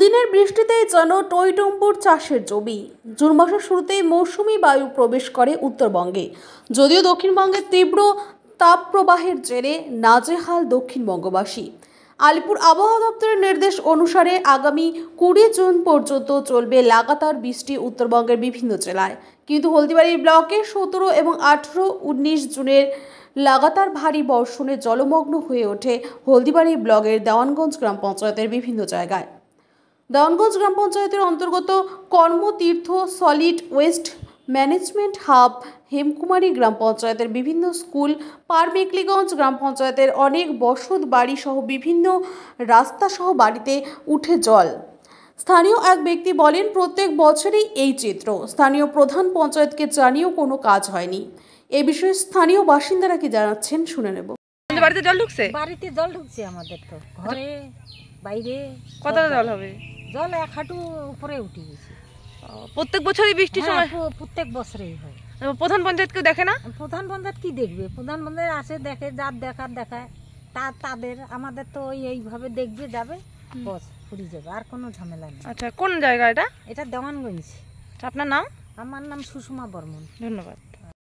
দুদিনের বৃষ্টিতেই যেন টইটুম্বুর চাষের জমি। জুন মাসের শুরুতেই মৌসুমি বায়ু প্রবেশ করে উত্তরবঙ্গে। যদিও দক্ষিণবঙ্গের তীব্র তাপপ্রবাহের জেরে নাজেহাল দক্ষিণবঙ্গবাসী। আলিপুর আবহাওয়া দপ্তরের নির্দেশ অনুসারে আগামী 20 জুন পর্যন্ত চলবে লাগাতার বৃষ্টি উত্তরবঙ্গের বিভিন্ন জেলায়। কিন্তু হলদিবাড়ি ব্লকে 17 এবং 18-19 জুনের লাগাতার ভারী বর্ষণে জলমগ্ন হয়ে ওঠে হলদিবাড়ি ব্লকের দেওয়ানগঞ্জ গ্রাম পঞ্চায়েতের বিভিন্ন জায়গায়। দেওয়ানগঞ্জ গ্রাম পঞ্চায়েতের অন্তর্গত Karmatirtha solid waste management hub, Hemkumari গ্রাম পঞ্চায়েতের বিভিন্ন স্কুল, পারমেকলিগঞ্জ গ্রাম পঞ্চায়েতের অনেক বসত বাড়ি সহ বিভিন্ন রাস্তা সহ বাড়িতে উঠে জল। স্থানীয় এক ব্যক্তি বলেন, প্রত্যেক বছরই এই চিত্র। স্থানীয় প্রধান পঞ্চায়েতকে জানিয়েও কোনো কাজ হয়নি। এ বিষয়ে স্থানীয় বাসিন্দারা কি জানাচ্ছেন শুনে নেব। বাড়িতে জল ঢুকছে? বাড়িতে জল ঢুকছে আমাদের, তো ঘরে বাইরে। কতটা জল হবে? জল 1 হাঁটু উপরে উঠে গেছে। প্রত্যেক বছরই বৃষ্টির সময়? প্রত্যেক বছরই হয়। প্রধান পঞ্চায়েত কেউ দেখে না? প্রধান পঞ্চায়েত কি দেখবে? প্রধান পঞ্চায়েত আসে, দেখে, যার দেখার দেখায়, তাদের। আমাদের তো এইভাবে দেখবে, যাবে, বস ফুরিয়ে যাবে, আর কোনো ঝামেলা নেই। আচ্ছা, কোন জায়গা এটা? এটা দেওয়ানগঞ্জ। আপনার নাম? আমার নাম সুষমা বর্মন। ধন্যবাদ।